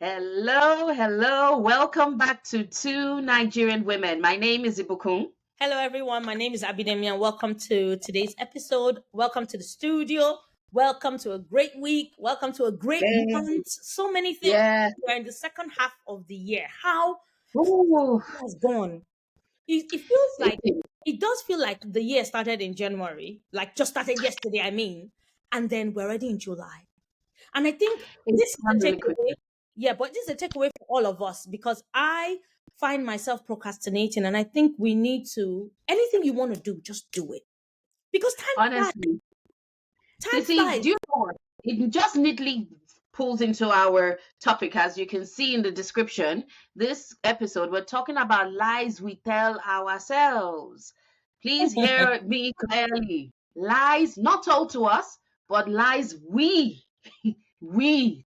Hello, hello. Welcome back to Two Nigerian Women. My name is Ibukun. Hello, everyone. My name is Abidemi, and welcome to today's episode. Welcome to the studio. Welcome to a great week. Welcome to a great Yeah. month. So many things. Yeah. We're in the second half of the year. How Ooh, has gone? It feels it, like it does feel like the year started in January, like just started yesterday. I mean, and then we're already in July. And I think it's this is gone a really takeaway. quickly. Yeah, but this is a takeaway for all of us because I find myself procrastinating, and I think we need to anything you want to do, just do it because time flies. Honestly. Time Sissy, flies. do you know what? It just neatly pulls into our topic, as you can see in the description. This episode, we're talking about lies we tell ourselves. Please hear me clearly. Lies not told to us, but lies we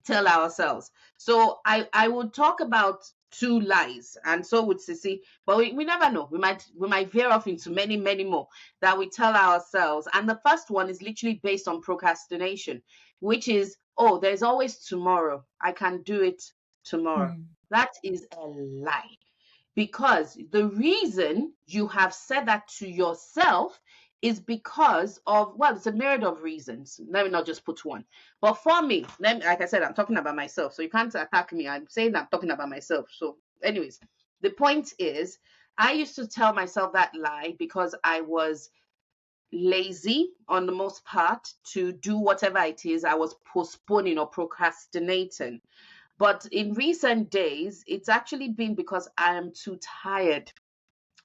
tell ourselves. So I would talk about two lies, and so would Sissy, but we never know. We might veer off into many more that we tell ourselves. And the first one is literally based on procrastination, which is, oh, there's always tomorrow. I can do it tomorrow. Hmm. That is a lie. Because the reason you have said that to yourself is because of, well, it's a myriad of reasons. Let me not just put one. But for me, like I said, I'm talking about myself. So you can't attack me. I'm saying I'm talking about myself. So, anyways, the point is, I used to tell myself that lie because I was lazy on the most part to do whatever it is I was postponing or procrastinating. But in recent days, it's actually been because I am too tired.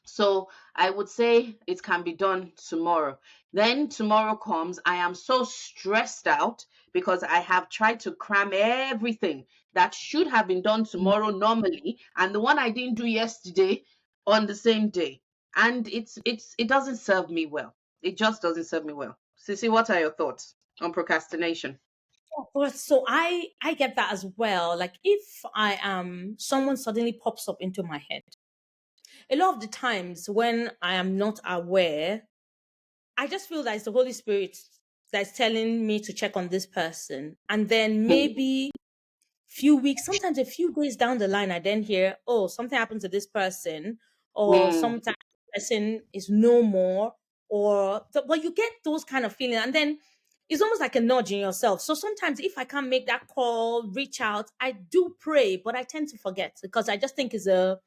So I would say it can be done tomorrow. Then tomorrow comes, I am so stressed out because I have tried to cram everything that should have been done tomorrow normally, and the one I didn't do yesterday on the same day. And it doesn't serve me well. It just doesn't serve me well. Sissy, what are your thoughts on procrastination? But so I get that as well. Like if I am someone suddenly pops up into my head. A lot of the times when I am not aware, I just feel that it's the Holy Spirit that's telling me to check on this person. And then Hmm. maybe few weeks, sometimes a few days down the line, I then hear, oh, something happened to this person, or Hmm. sometimes the person is no more, but you get those kind of feelings. And then it's almost like a nudge in yourself. So sometimes if I can't make that call, reach out, I do pray, but I tend to forget because I just think is a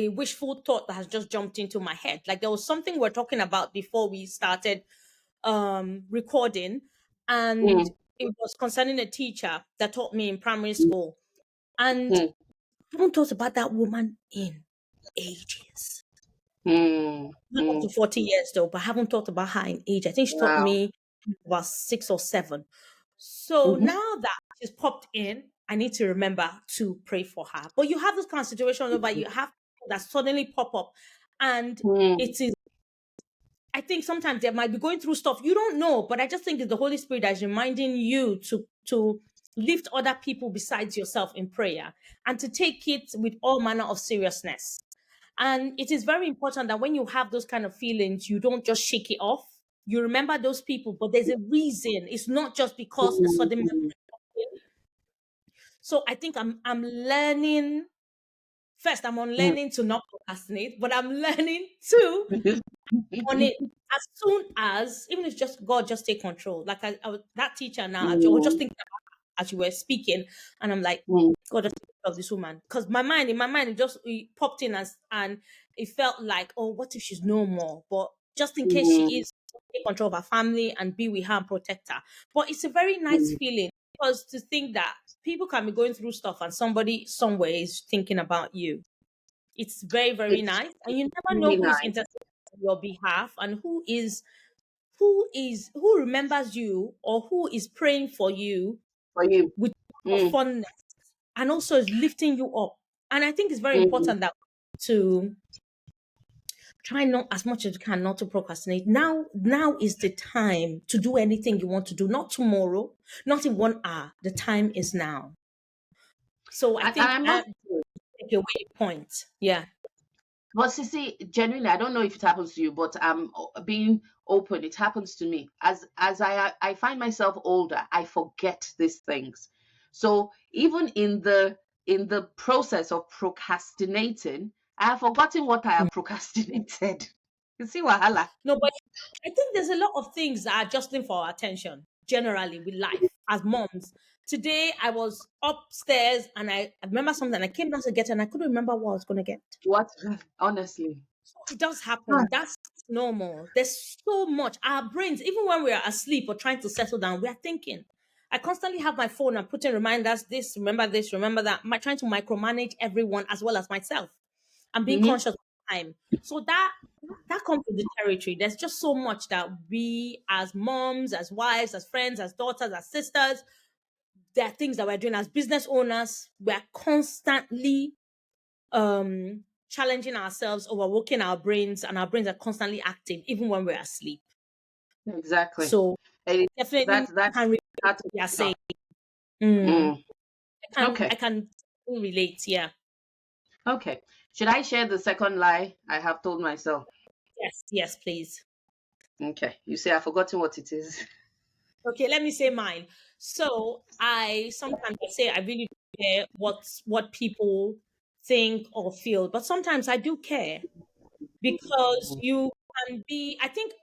wishful thought that has just jumped into my head. Like there was something we're talking about before we started recording, and Hmm. it was concerning a teacher that taught me in primary school. And Hmm. I haven't thought about that woman in ages. Hmm. Not up Hmm. to 40 years though, but I haven't thought about her in age. I think she taught Wow. me about 6 or 7. So Mhm. now that she's popped in, I need to remember to pray for her. But you have this kind of situation where you have people that suddenly pop up, and Hmm. it is, I think sometimes they might be going through stuff you don't know, but I just think it's the Holy Spirit that is reminding you to lift other people besides yourself in prayer and to take it with all manner of seriousness. And it is very important that when you have those kind of feelings, you don't just shake it off. You remember those people, but there's a reason. It's not just because a sudden Mhm. memory. So I think I'm learning. First, I'm on Mm. learning to not procrastinate, but I'm learning to on it as soon as, even if just God just take control. Like that teacher now, I was just Mm. thinking as you were speaking, and I'm like, Mm. God, just take care of this woman, because in my mind, it popped in as, and it felt like, oh, what if she's no more? But just in case she Mm. is, take control of her family and be with her and protect her. But it's a very nice Mm. feeling because to think that people can be going through stuff and somebody somewhere is thinking about you. It's very, very It's nice. And you never know really who is nice interceding on your behalf and who remembers you or who is praying for you for you. with Mm. fondness and also is lifting you up. And I think it's very Mm. important that to try not as much as you can not to procrastinate. Now is the time to do anything you want to do, not tomorrow, not in 1 hour. The time is now. So I And think I must that take away point. Yeah. But see, genuinely, I don't know if it happens to you, but being open, it happens to me. As I find myself older, I forget these things. So even in the process of procrastinating, I have forgotten what I have procrastinated. You see, Wahala. No, but I think there's a lot of things that are jostling for our attention generally with life as moms. Today I was upstairs and I remember something. I came down to get it and I couldn't remember what I was going to get. What honestly? So it does Huh. happen. That's normal. There's so much. Our brains, even when we're asleep or trying to settle down, we are thinking. I constantly have my phone and putting reminders, this, remember that. I'm trying to micromanage everyone as well as myself. I'm being Mm-hmm. conscious of time. So that comes with the territory. There's just so much that we as moms, as wives, as friends, as daughters, as sisters, there are things that we're doing as business owners. We're constantly challenging ourselves, overworking our brains, and our brains are constantly active even when we're asleep. Exactly. So And definitely that's can relate to that's what you're tough. saying. Mm, Mm. I Okay. can relate, yeah. Okay. Should I share the second lie I have told myself? Yes, yes, please. Okay. You say I've forgotten what it is. Okay, let me say mine. So I sometimes I say I really don't care what people think or feel, but sometimes I do care because you can be. I think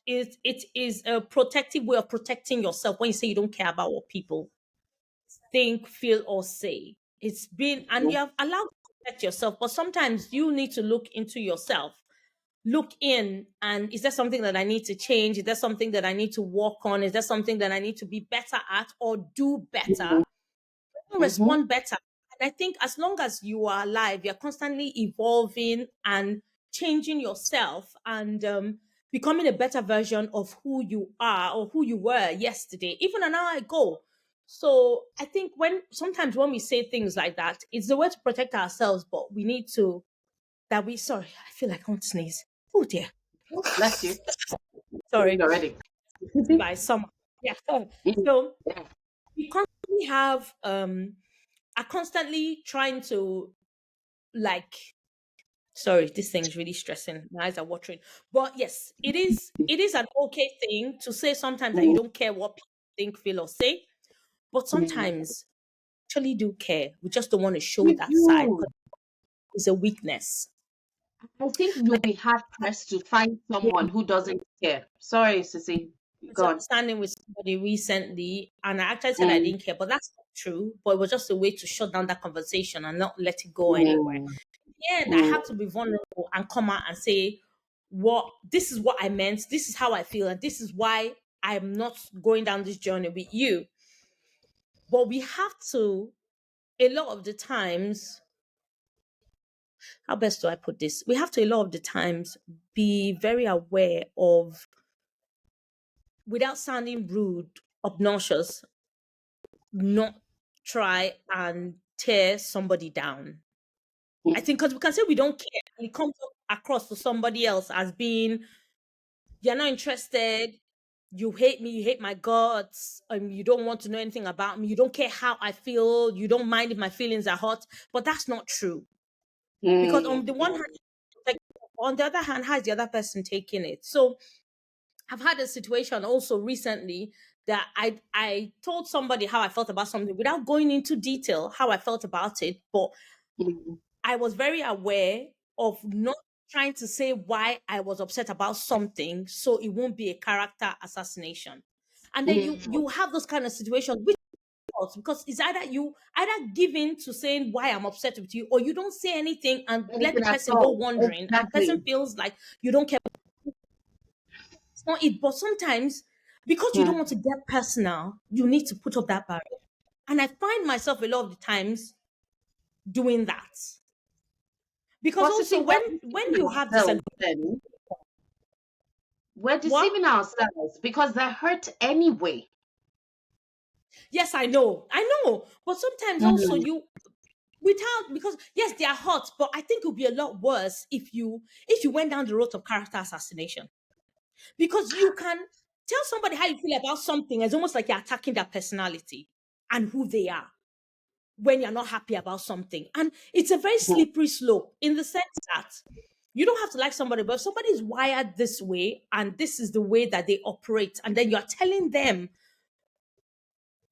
it is a protective way of protecting yourself when you say you don't care about what people think, feel, or say. It's been, and you have allowed to protect yourself, but sometimes you need to look into yourself, look in, and is there something that I need to change? Is there something that I need to work on? Is there something that I need to be better at or do better? Mm-hmm. Respond better. And I think as long as you are alive, you're constantly evolving and changing yourself and becoming a better version of who you are or who you were yesterday, even an hour ago. So I think when we say things like that, it's the way to protect ourselves, but we need to that we sorry, I feel like I want to sneeze. Oh dear. Bless you. Sorry. Already. By summer. Yeah. Mm. So Yeah. we constantly have are constantly trying to like sorry, this thing's really stressing. My eyes are watering. But yes, it is an okay thing to say sometimes that you Mm. don't care what people think, feel, or say. But Mm. sometimes actually do care. We just don't want to show We that side do. because it's a weakness. I think you'll be hard pressed to find someone who doesn't care. Sorry, Sissy. Go on. Misunderstanding with somebody recently, and I actually said I Mm. didn't care, but that's not true. But it was just a way to shut down that conversation and not let it go anywhere. Mm. And I Mm. had to be vulnerable and come out and say, what this is what I meant, this is how I feel, and this is why I'm not going down this journey with you. But we have to, a lot of the times, how best do I put this? We have to, a lot of the times, be very aware of, without sounding rude, obnoxious, not try and tear somebody down. I Mm. think because we can say we don't care, and it comes across to somebody else as being you're not interested, you hate me, you hate my guts, you don't want to know anything about me, you don't care how I feel, you don't mind if my feelings are hot. But that's not true. Because on Mm. the one hand, like on the other hand, how is the other person taking it? So I've had a situation also recently that I told somebody how I felt about something without going into detail how I felt about it, but Mm. I was very aware of not trying to say why I was upset about something so it won't be a character assassination. And then you Mm. have those kind of situations which because it's either you either give in to saying why I'm upset with you or you don't say anything and let the Anything at person go all. wandering and the person Exactly. feels like you don't care. It's not it. But sometimes because you don't want Mm. to get personal, you need to put up that barrier. And I find myself a lot of the times doing that. Because But Sissy, also we're when deceiving you have this ourselves then. We're what? deceiving ourselves because they're hurt anyway. Yes, I know. But sometimes also Mm. you without because yes, they are hot, but I think it would be a lot worse if you went down the road of character assassination. Because you can tell somebody how you feel about something, it's almost like you're attacking their personality and who they are when you're not happy about something. And it's a very Mm. slippery slope in the sense that you don't have to like somebody, but if somebody is wired this way and this is the way that they operate, and then you're telling them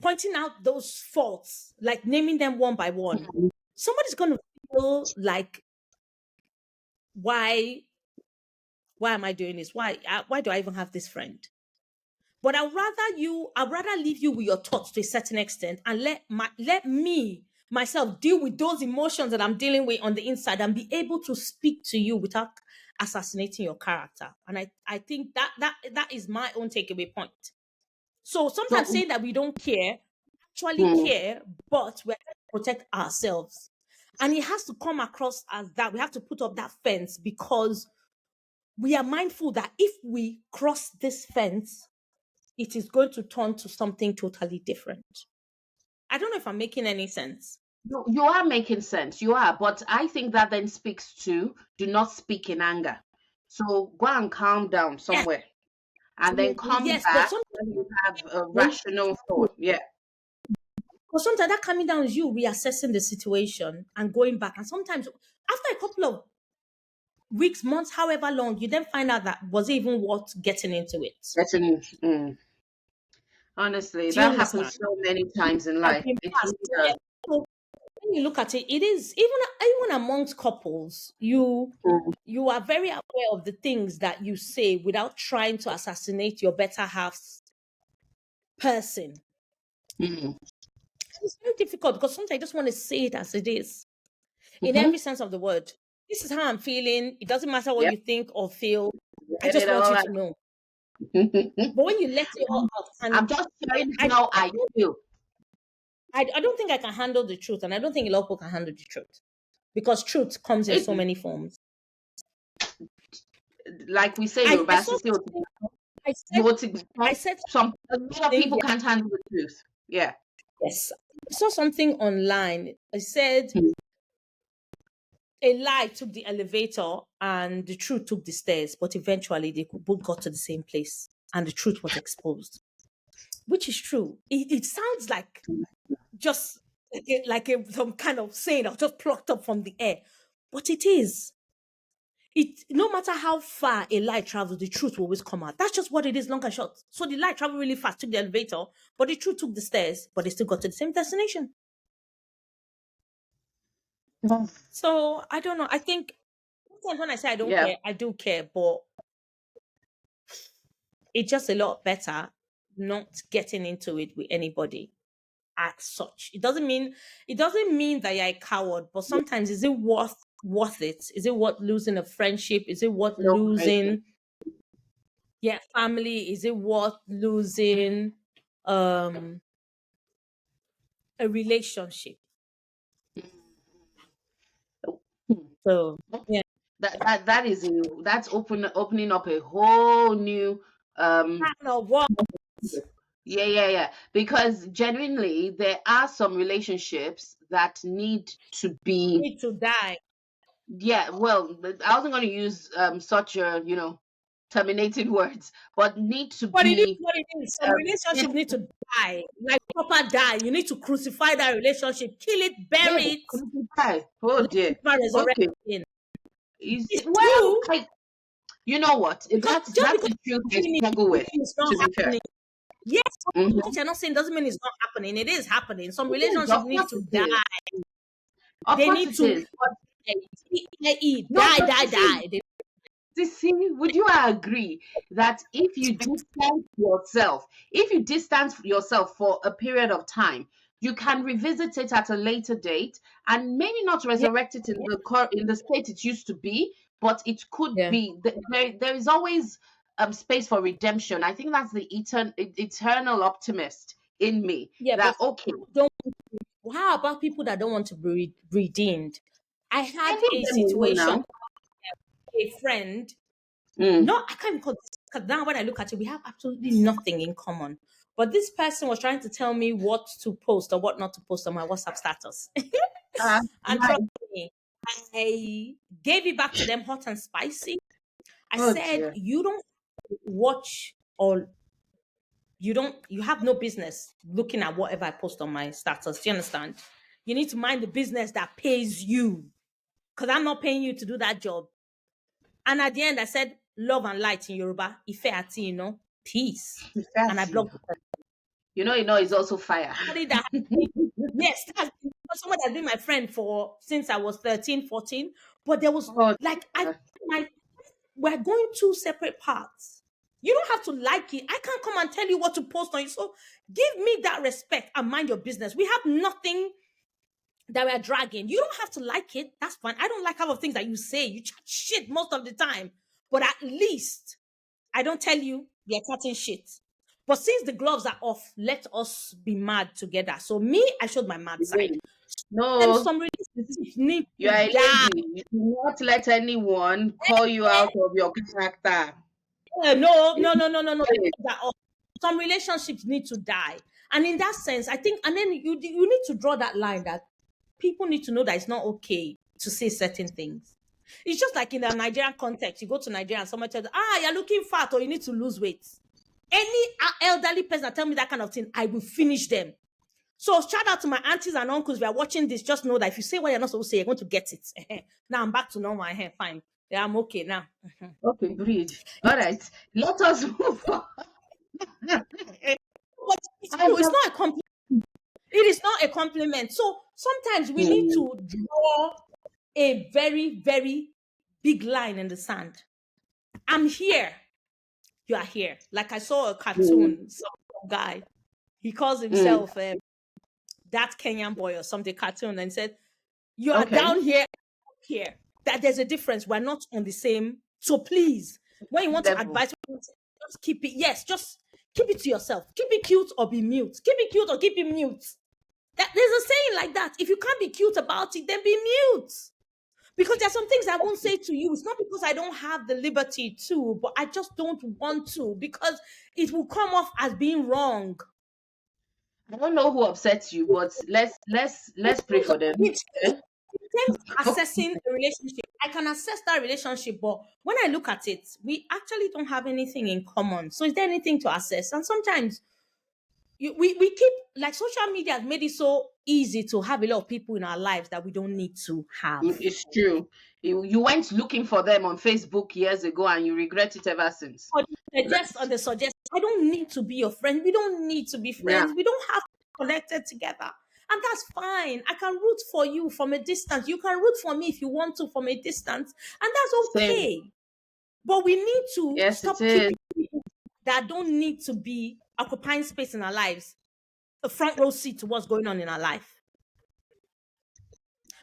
pointing out those faults, like naming them one by one, somebody's going to feel like, why why am I doing this? Why do I even have this friend? But I'd rather leave you with your thoughts to a certain extent and let me myself deal with those emotions that I'm dealing with on the inside and be able to speak to you without assassinating your character. And I think that is my own takeaway point. So sometimes So, saying that we don't care, actually mm, care, but we're trying to protect ourselves. And it has to come across as that we have to put up that fence because we are mindful that if we cross this fence, it is going to turn to something totally different. I don't know if I'm making any sense. you are making sense. You are, but I think that then speaks to do not speak in anger. So go and calm down Yes, somewhere, and then come yes, but back sometimes when you have a rational thought. Yeah. that coming down is you reassessing the situation and going back. And sometimes after a couple of weeks, months, however long, you then find out that was it even worth getting into it. That's an, honestly, Do you that understand? happens so many times in Has life. been It passed. really So, yeah, does. so when you look at it, it is even amongst couples, Mm, you are very aware of the things that you say without trying to assassinate your better half's person. mm, It's very difficult because sometimes I just want to say it as it is, in mm-hmm. every sense of the word. This is how I'm feeling. It doesn't matter what Yep. you think or feel. I Get just it want all you out. to know. But when you let it all out, and I'm just sharing I, how I feel. I don't think I can handle the truth, and I don't think a lot of people can handle the truth because truth comes in It, so many forms. like we say in I Yoruba, saw something. I you said want to I some, said some a lot of something. people can't handle the truth. Yeah. Yes, I saw something online. I said Mm. a lie took the elevator and the truth took the stairs, but eventually they both got to the same place and the truth was exposed, which is true. It sounds like just some kind of saying that was just plucked up from the air, but it is. It no matter how far a lie travels, the truth will always come out. That's just what it is, long and short. So the lie traveled really fast, took the elevator, but the truth took the stairs, but they still got to the same destination. So I don't know. I think sometimes when I say I don't Yeah. care, I do care, but it's just a lot better not getting into it with anybody as such. It doesn't mean that you're a coward, but sometimes is it worth it? Is it worth losing a friendship? Is it worth No question. losing family? Is it worth losing um a relationship? Hmm. So yeah. That is that's opening up a whole new um Kind of what yeah. Because genuinely there are some relationships that need to be, need to die. yeah, well, but I wasn't going to use such a, terminating words, but need to But it is be what it is. Some yeah, relationship need to die, like proper die. You need to crucify that relationship, kill it, yeah, bury it, crucified. Oh let dear. it never resurrect Okay. again. Is It's well, true you know what? because just That's because the truth you're I doing it struggle doesn't with, mean it's not to be fair. happening. Yes, Hmm. what you're not saying doesn't mean it's not happening. It is happening. Some It is, relationship of need course to it die. is. Of They course need it to is. But no, die, but die, die. They, see, would you agree that if you distance yourself for a period of time, you can revisit it at a later date and maybe not yeah, resurrect it in in the state it used to be, but it could yeah, be there is always space for redemption. I think that's the eternal optimist in me. yeah. But That okay, don't. How about people that don't want to be redeemed? I I had leave a them alone situation. now. A friend. Mm. No, I can't call this because now when I look at it, we have absolutely nothing in common. But this person was trying to tell me what to post or what not to post on my WhatsApp status. And trust Right. me, I gave it back to them hot and spicy. I Oh said, dear. you don't watch or you have no business looking at whatever I post on my status. Do you understand? You need to mind the business that pays you. Because I'm not paying you to do that job. And at the end, I said, love and light in Yoruba, Ife ati, peace. And I Fatty. blocked the person. It's also fire. Somebody that yes, that's someone that's been my friend for since I was 13, 14. But there was Oh, like uh, my we're going two separate paths. You don't have to like it. I can't come and tell you what to post on you. So give me that respect and mind your business. We have nothing that we're dragging. You don't have to like it. That's fine. I don't like half of things that you say. You chat shit most of the time. But at least I don't tell you you're chatting shit. But since the gloves are off, let us be mad together. So me, I showed my mad side. again. Then No, some relationships need you to are a die. lady. You do not let anyone call you out of your character. No, no, no, no, no, no. Some relationships need to die. And in that sense, I think, and then you need to draw that line that people need to know that it's not okay to say certain things. It's just like in the Nigerian context, you go to Nigeria and someone tells you, you're looking fat or you need to lose weight. Any elderly person that tell me that kind of thing, I will finish them. So shout out to my aunties and uncles. We are watching this. Just know that if you say what you're not supposed to say, you're going to get it. Now I'm back to normal. Fine. Yeah, I'm okay now. Okay, breathe. All right, let us move on. But it's I true. It's have, not a compliment. It is not a compliment. So sometimes we need Hmm, to draw a very, very big line in the sand. I'm here. You are here. Like I saw a hmm, cartoon, some guy. He calls hmm. himself that Kenyan boy or something cartoon and said, "You are Okay, down here, here. That there's a difference. We're not on the same. So please, when you want to level. advise, just keep it. Yes, just keep it to yourself. Keep it cute or be mute. Keep it cute or keep it mute. There's a saying like that. If you can't be cute about it, then be mute. Because there's some things I won't say to you. It's not because I don't have the liberty to, but I just don't want to because it will come off as being wrong. I don't know who upsets you, but In let's pray terms of, for them. in Eh? terms of assessing a relationship, I can assess that relationship, but when I look at it, we actually don't have anything in common. So is there anything to assess? And sometimes we keep like social media has made it so easy to have a lot of people in our lives that we don't need to have. It's true. You went looking for them on Facebook years ago, and you regret it ever since. Or Right? the suggest. I don't need to be your friend. We don't need to be Yeah. friends. We don't have to be connected together. And that's fine. I can root for you from a distance. You can root for me if you want to from a distance. And that's Same. okay. But we need to Yes, it stop is. keeping people that don't need to be occupying space in our lives, a front row seat to what's going on in our life.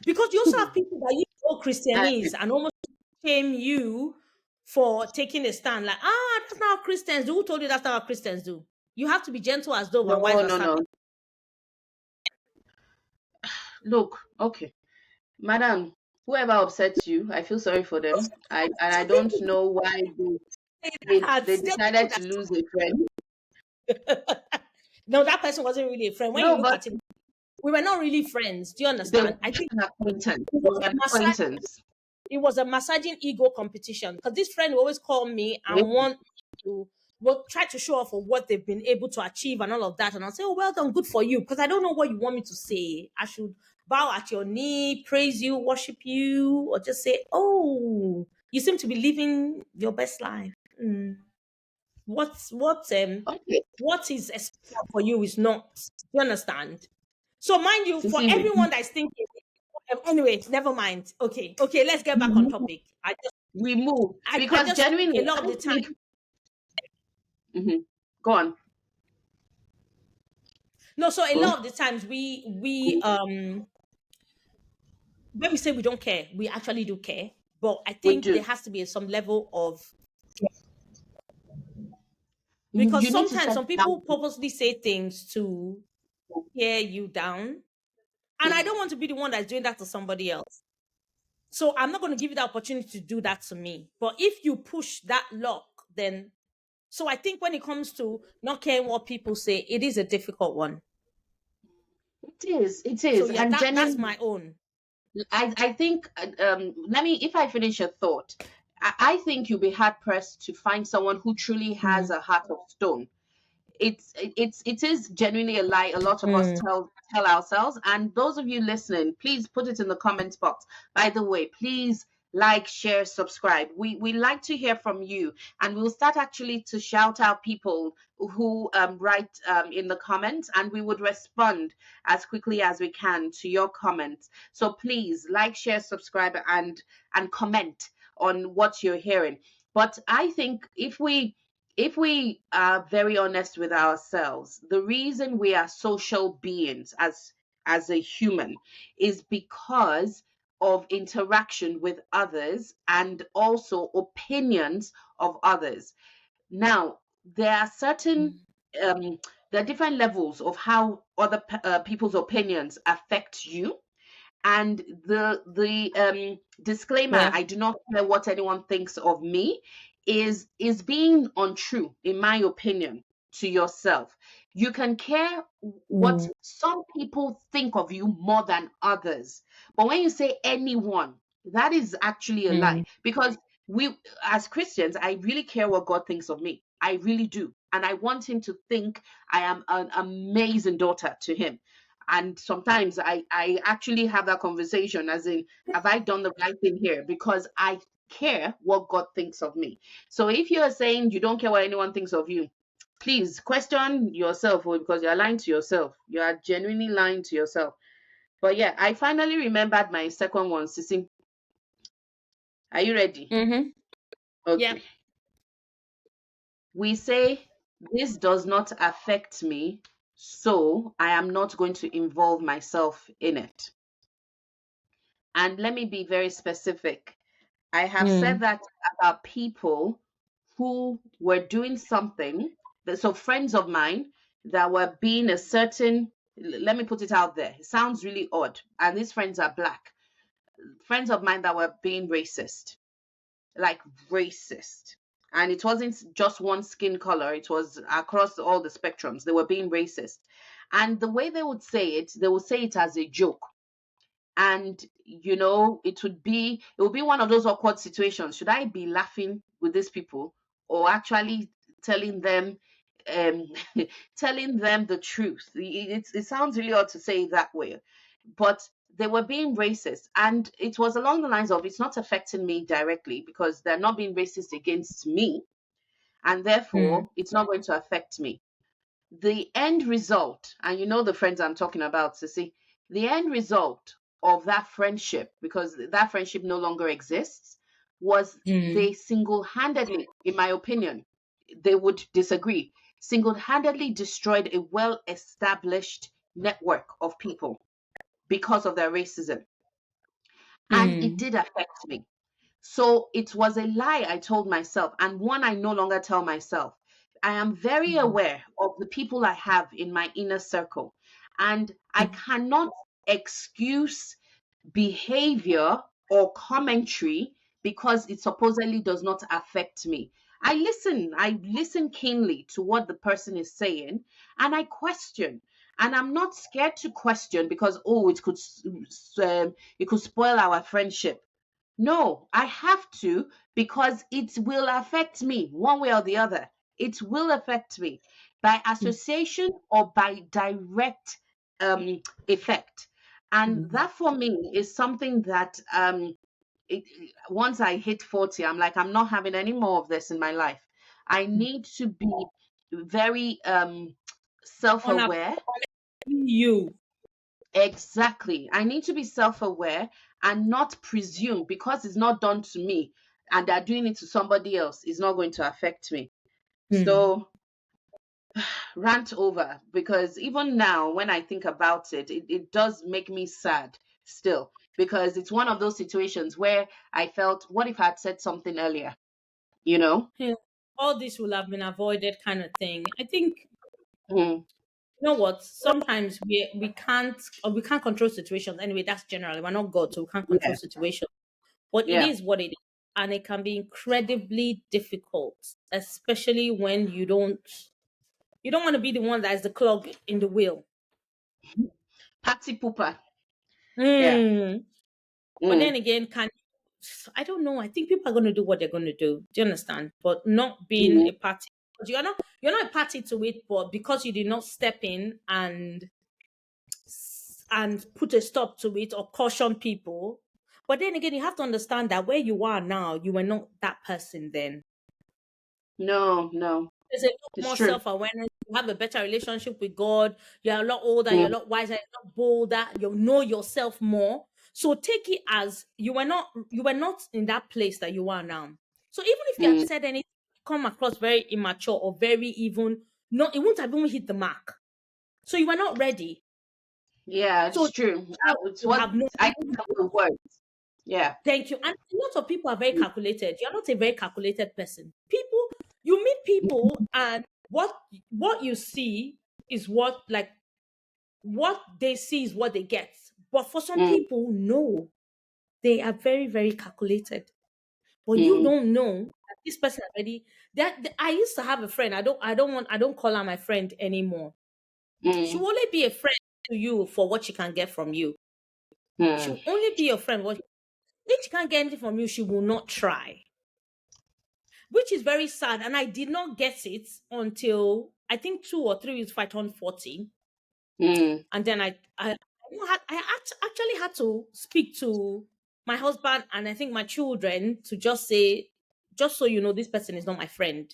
Because you also have people that you know I, Christianese and almost shame you for taking a stand. Like, that's not how Christians do. Who told you that's not how Christians do? You have to be gentle as dove and wise no, as no, serpent. no. Look, okay, madam. Whoever upsets you, I feel sorry for them. I Some don't people know why say that they there are people decided to lose a friend. that no, that person wasn't really a friend. When you No, look but at it, we were not really friends. Do you they were understand? I think an acquaintance. it They was were a an massage. acquaintance. It was a massaging ego competition because this friend will always call me Okay? and want to well try to show off for what they've been able to achieve and all of that. And I'll say, "Oh, well done, good for you." Because I don't know what you want me to say. I should bow at your knee, praise you, worship you, or just say, "Oh, you seem to be living your best life." Mm. What's Okay. what is expected for you is not. You understand? So mind you, for Sissy, everyone that is thinking, anyway, never mind. Okay, let's get back on topic. we move I because just think a genuinely, lot I of the time. think. Mhm. Go on. No, so a Go. lot of the times we when we say we don't care, we actually do care. But I We think there do. has to be some level of because You need to sometimes set some people boundaries. purposely say things to tear you down. And I Mhm. don't want to be the one that's doing that to somebody else. So I'm not going to give you the opportunity to do that to me. But if you push that lock, then so I think when it comes to not caring what people say, it is a difficult one. It is. It So is. yeah, And that's genuinely, my own. I think, let me, if I finish your thought, I think you'll be hard pressed to find someone who truly has Mm, a heart of stone. It is genuinely a lie a lot of us mm, tell ourselves. And those of you listening, please put it in the comments box. By the way, please like, share, subscribe. We like to hear from you, and we'll start actually to shout out people who write in the comments, and we would respond as quickly as we can to your comments. So please like, share, subscribe, and comment on what you're hearing. But I think if we are very honest with ourselves, the reason we are social beings as a human is because of interaction with others and also opinions of others. Now, there are certain um, there are different levels of how other people's opinions affect you, and the disclaimer, Yeah. I do not care what anyone thinks of me, is being untrue, in my opinion, to yourself. You can care what Mm, some people think of you more than others, but when you say anyone, that is actually a lie, mm, because we, as Christians, I really care what God thinks of me. I really do, and I want him to think I am an amazing daughter to him. And sometimes I actually have that conversation, as in, have I done the right thing here? Because I care what God thinks of me. So if you're saying you don't care what anyone thinks of you, please question yourself, because you're lying to yourself. You are genuinely lying to yourself. But yeah, I finally remembered my second one, Sissy. Are you ready? mm-hmm. Yeah. Okay. We say this does not affect me, so I am not going to involve myself in it. And let me be very specific. I have said Mm, that about people who were doing something, so friends of mine that were being a certain, let me put it out there. It sounds really odd. And these friends are black. Friends of mine that were being racist, like racist. And it wasn't just one skin color, it was across all the spectrums. They were being racist. And the way they would say it, they would say it as a joke. And it would be one of those awkward situations. Should I be laughing with these people, or actually telling them um telling them the truth? It sounds really odd to say it that way, but they were being racist, and it was along the lines of, it's not affecting me directly because they're not being racist against me, and mm, therefore it's not going to affect me. The end result, and you know the friends I'm talking about, Sissy, the end result of that friendship, because that friendship no longer exists, was mm, they single handedly, in my opinion, they would disagree, single handedly destroyed a well established network of people because of their racism. And it mm, did affect me. So it was a lie I told myself, and one I no longer tell myself. I am very aware of the people I have in my inner circle, and I mm, cannot excuse behavior or commentary because it supposedly does not affect me. I listen keenly to what the person is saying, and I question. And I'm not scared to question because, oh, it could spoil our friendship. No, I have to, because it will affect me one way or the other. It will affect me by association or by direct effect. And mm, that for me is something that it, once I hit 40, I'm like, I'm not having any more of this in my life. I need to be very self on a aware. you. Exactly. I need to be self aware and not presume because it's not done to me and they're doing it to somebody else, it's not going to affect me. Mm. So, rant over, because even now, when I think about it, it does make me sad still, because it's one of those situations where I felt, what if I had said something earlier? You know? Yeah. All this will have been avoided, kind of thing. I think, Mm, you know what? Sometimes we can't control situations. Anyway, that's generally, we're not God, so we can't control yeah, situations. But it yeah. is what it is, and it can be incredibly difficult, especially when you don't want to be the one that is the clog in the wheel. Patty pooper. Yeah. Mm. But then Mm, again, I don't know. I think people are going to do what they're going to do. Do you understand? But not being mm, a party. But you're not a party to it, but because you did not step in and put a stop to it or caution people, But then again, you have to understand that where you are now, you were not that person then. No, no, There's a lot it's more true. self-awareness. You have a better relationship with God. You're a lot older. You're Mm, a lot wiser. You're a lot bolder. You know yourself more. So take it as you were not in that place that you are now. So even if you had mm. said anything, come across very immature or very even, no, it wouldn't have even hit the mark. So you were not ready. Yeah, So it's true. It's you what have no. I think that the word. Yeah. Thank you. And a lot of people are very Mm, calculated. You're not a very calculated person. People, you meet people, and what you see is what they see is what they get. But for some mm, people, no, they are very, very calculated. But you mm, don't know that this person already. I used to have a friend. I don't call her my friend anymore. She mm, will only be a friend to you for what she can get from you. She mm, will only be your friend. If she can't get anything from you, she will not try, which is very sad. And I did not get it until I think 2 or 3 weeks before I turned 40. mm, And then actually had to speak to my husband and I think my children to just say, just so you know, this person is not my friend.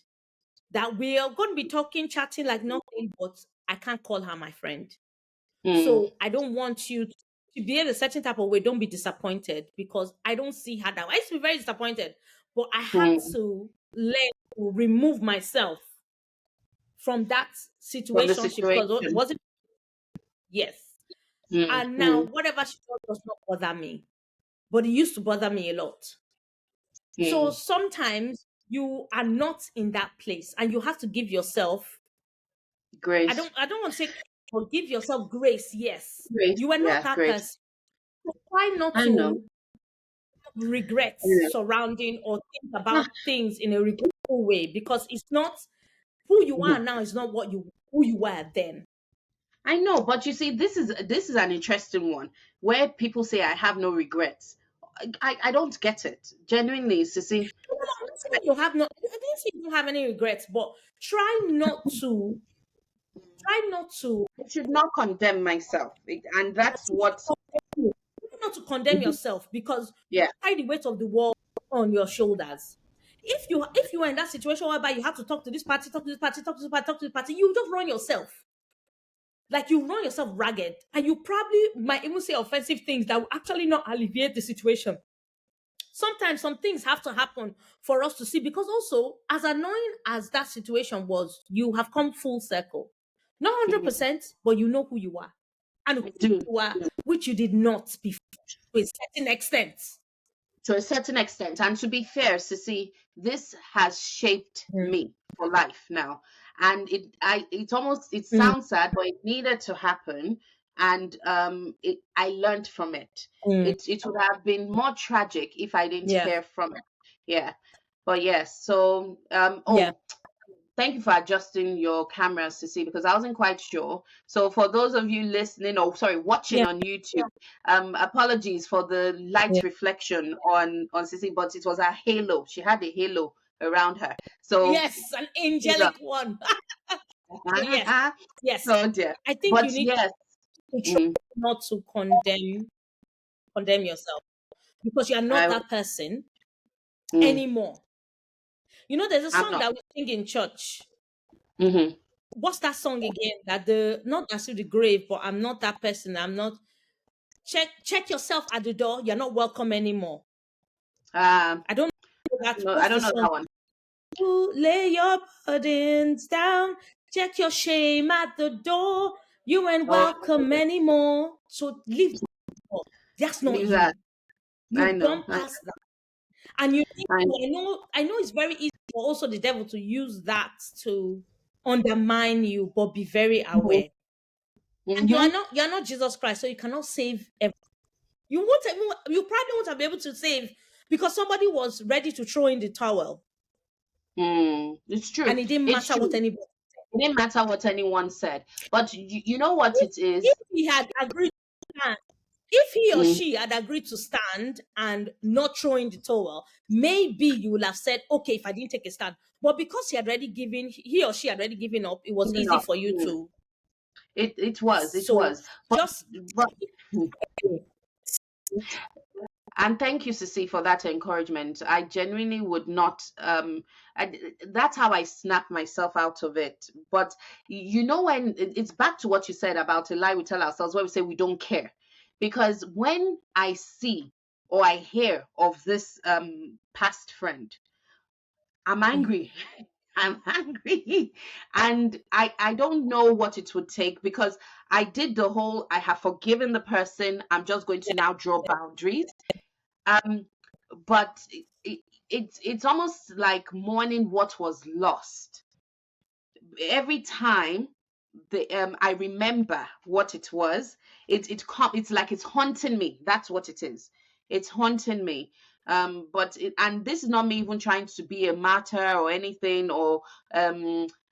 That we are going to be talking, chatting like nothing, but I can't call her my friend. mm, So I don't want you to behave a certain type of way. Don't be disappointed because I don't see her that way. I used to be very disappointed, but I had mm. to learn to remove myself from that From the situationship because it situation. wasn't, yes. Mm, And now mm, whatever she does not bother me, but it used to bother me a lot. So mm. sometimes you are not in that place and you have to give yourself, I Grace. don't I don't want to say, but give yourself grace. Yes, Grace. you are not Yeah, that grace. person. So try not I know. to regret Yeah. surrounding or think Ah, about things in a regretful way because it's not who you are mhm. now is not who you were then. I know, but you see, this is an interesting one where people say I have no regrets. I don't get it. Genuinely, Sissy, No, no, no, I'm not saying you have no. I didn't say you don't have any regrets, but try not to I should not condemn myself. And that's what. try not to condemn Mhm. yourself because you Yeah. carry the weight of the world on your shoulders. If you are in that situation whereby you have to talk to this party, talk to this party, talk to this party, talk to this party, you just run yourself. Like you run yourself ragged, and you probably might even say offensive things that will actually not alleviate the situation. Sometimes some things have to happen for us to see because also as annoying as that situation was, you have come full circle. Not Mhm. 100%, but you know who you are and I who do. you are, which you did not before to a certain extent. To a certain extent. And to be fair, Sissy, this has shaped Mm, me for life now. And it mm, sounds sad, but it needed to happen. And I learned from it. mm. It would have been more tragic if I didn't Yeah, hear from it. Yeah. But yes, so yeah, thank you for adjusting your cameras to see because I wasn't quite sure. So for those of you listening or sorry, watching yeah, on YouTube, apologies for the light yeah. reflection on Sissy, but it was a halo. She had a halo around her. So Yes, an you know, angelic one. So yes, yes. oh dear. I think you But need yes, to try mm, not to condemn yourself because you are not I that person mm, anymore. You know, there's a I'm song not. that we sing in church. Hmm. What's that song again? That the not necessarily the grave, but I'm not that person. I'm not. Check yourself at the door. You're not welcome anymore. I don't know that. No, I What's the don't know song? that one. Ooh, lay your burdens down. Check your shame at the door. You ain't Oh, welcome anymore. So leave that door. That's not leave that. you. I You've know. gone past that. And you need I to, I know it's very easy for also the devil to use that to undermine you, but be very know. aware. And Hmm. you're not Jesus Christ, so you cannot save everyone. You probably won't have been able to save because somebody was ready to throw in the towel Mm, it's true. and it didn't It's matter what true. anybody. It didn't matter what anyone said. But you know what If it is? if he had agreed to stand, if he or Mm, she had agreed to stand and not throw in the towel, maybe you would have said, okay, if I didn't take a stand. But because he or she had already given up, it was giving easy up. for you Mm, to. it was. It So was. But just but And thank you, Sissy, for that encouragement. I genuinely would not. That's how I snap myself out of it. But you know, when it's back to what you said about a lie we tell ourselves, where we say we don't care, because when I see or I hear of this past friend, I'm Mhm. angry. I'm angry. And I don't know what it would take, because I did the whole I have forgiven the person. I'm just going to now draw boundaries. Um, but it's almost like mourning what was lost. Every time I remember what it was, it's like it's haunting me. That's what it is. It's haunting me. And this is not me even trying to be a martyr or anything, or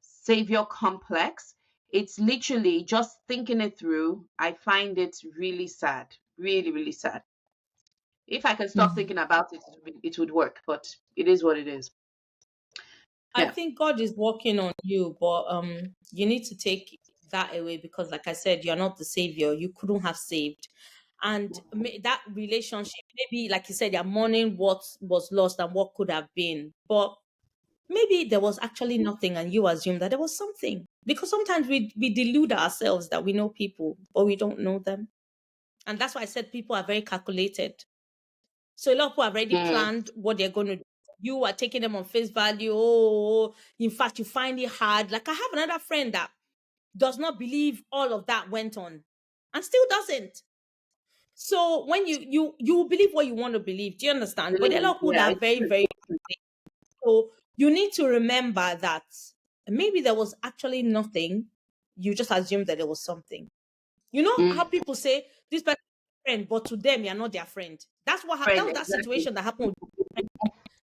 savior complex. It's literally just thinking it through. I find it really sad, really, really sad. If I can stop Mhm. thinking about it, it would work. But it is what it is. I Yeah. think God is working on you, but you need to take that away because, like I said, you're not the savior. You couldn't have saved, and that relationship, maybe, like you said, you're mourning what was lost and what could have been, but maybe there was actually nothing, and you assume that there was something because sometimes we delude ourselves that we know people, but we don't know them, and that's why I said people are very calculated. So a lot of people have already Mm, planned what they're going to do. You are taking them on face value. Oh, in fact, you find it hard. Like I have another friend that does not believe all of that went on and still doesn't. So when you will believe what you want to believe, do you understand? But there are a lot of people yeah, that are it's very, true. very, so you need to remember that maybe there was actually nothing. You just assumed that there was something. You know how Mm, people say this person is a friend, but to them you're not their friend. That's what that friend, was that exactly. situation that happened with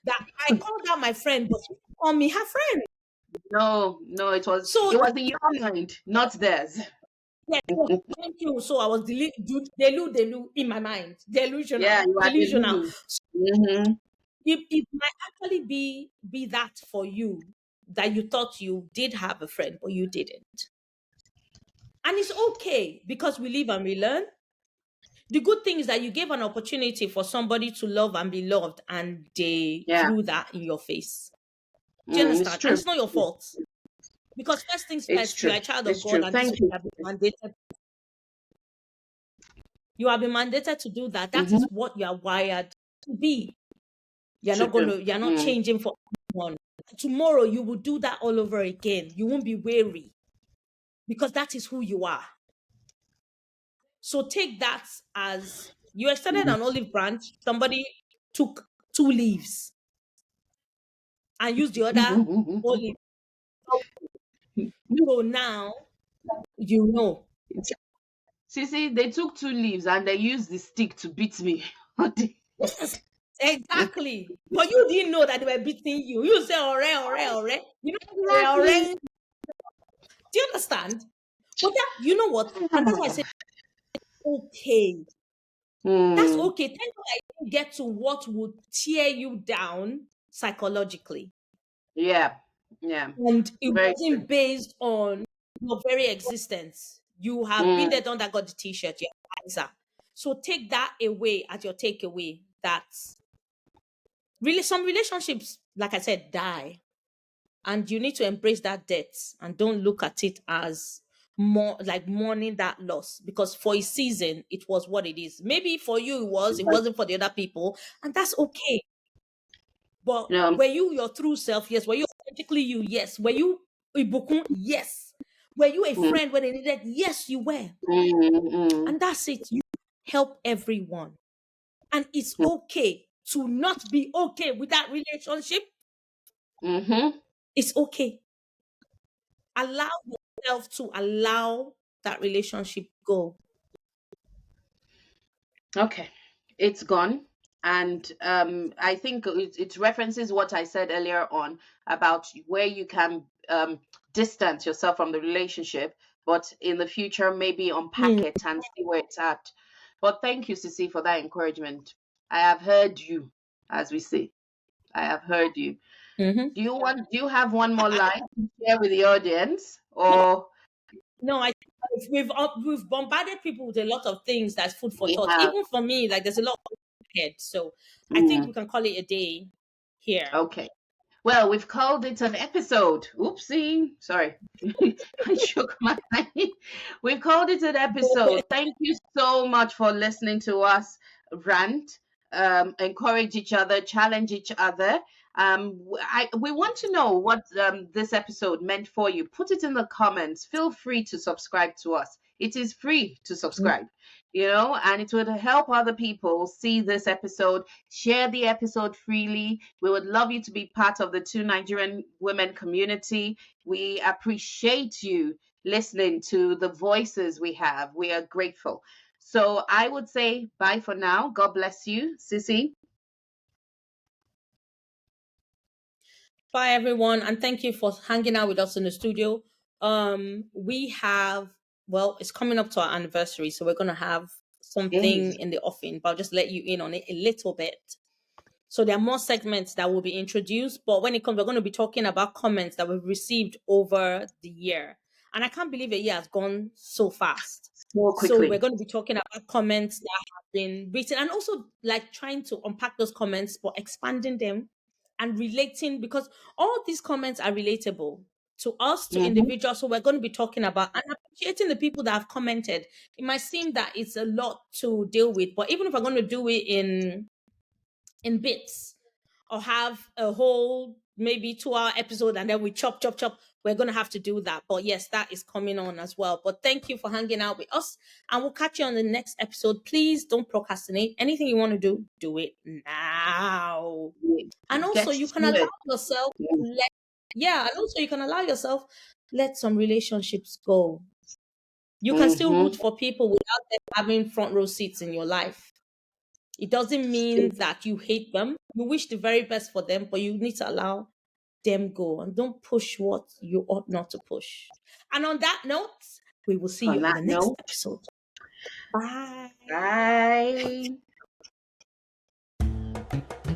that I called out my friend, but she called me her friend. No, no, So it was in your mind, not theirs. yeah, so thank you. So I was delu in my mind, Yeah, delusional, you are the delusional. Lulu. Mm-hmm. It might actually be that for you that you thought you did have a friend, but you didn't, and it's okay because we live and we learn. The good thing is that you gave an opportunity for somebody to love and be loved, and they Yeah, threw that in your face. Do you it's understand? And true. it's not your fault. Because first things It's first, you true. are a child of It's God, true. and this is Thank what you you. have been mandated. You have been mandated to do that. That Mm-hmm. is what you are wired to be. To do. You're not Mm, changing for anyone. Tomorrow you will do that all over again. You won't be weary because that is who you are. So take that as you extended an olive branch, somebody took two leaves and used the other mm. olive. So now you know. See, they took two leaves and they used the stick to beat me. Yes, exactly. But you didn't know that they were beating you. You say, ore. You know, Exactly. ore. Do you understand? But that, you know what? And that's why I said, okay. That's Mm, okay. Thank God I didn't get to what would tear you down psychologically. yeah, yeah. And it Very true. wasn't based on your very existence. You have been Mm, there, done that, got the t-shirt, you're wiser. So take that away as your takeaway. That's really some relationships, like I said, die. And you need to embrace that death and don't look at it as more like mourning that loss because for a season it was what it is. Maybe for you it wasn't for the other people, and that's okay. But um, were you your true self? Yes. Were you authentically you? Yes. Were you ibukun? Yes. Were you a mm, friend when they needed? Yes, you were. mm, And that's it. You help everyone. And it's mm, okay to not be okay with that relationship. mm-hmm. It's okay. Allow yourself to allow that relationship go. Okay, it's gone. And I think it references what I said earlier on about where you can distance yourself from the relationship, but in the future, maybe unpack Hmm. it and see where it's at. But thank you, Sissy, for that encouragement. I have heard you, as we say. I have heard you. Mm-hmm. Do you have one more line to share with the audience? No, Or no, I we've bombarded people with a lot of things that's food for we thought. have Even for me, like there's a lot. ahead. So I think Mm, we can call it a day here. okay. Well, we've called it an episode. Oopsie. Sorry. I shook my eye. We've called it an episode. Thank you so much for listening to us rant, encourage each other, challenge each other. We want to know what this episode meant for you. Put it in the comments. Feel free to subscribe to us. It is free to subscribe, and it would help other people see this episode. Share the episode freely. We would love you to be part of the Two Nigerian Women community. We appreciate you listening to the voices we have. We are grateful. So I would say bye for now. God bless you, Sissy. Bye, everyone, and thank you for hanging out with us in the studio. We have, well, it's coming up to our anniversary, so we're gonna have something Yes. in the offing, but I'll just let you in on it a little bit. So there are more segments that will be introduced, but when it comes, we're going to be talking about comments that we've received over the year. And I can't believe a year has gone so fast. More So we're quickly. going to be talking about comments that have been written and also like trying to unpack those comments, but expanding them and relating, because all these comments are relatable to us, to Hmm. individuals. So we're going to be talking about and appreciating the people that have commented. It might seem that it's a lot to deal with, but even if we're going to do it in bits or have a whole maybe 2 hour episode and then we chop, we're going to have to do that. But yes, that is coming on as well. But thank you for hanging out with us, and we'll catch you on the next episode. Please don't procrastinate. Anything you want to do it now. And also Get you can to allow it. yourself let yeah, and also you can allow yourself let some relationships go. You can still Mm-hmm. root for people without them having front row seats in your life. It doesn't mean that you hate them. You wish the very best for them, but you need to allow them go and don't push what you ought not to push. And on that note, we will see you On in that the next note, episode. Bye. bye.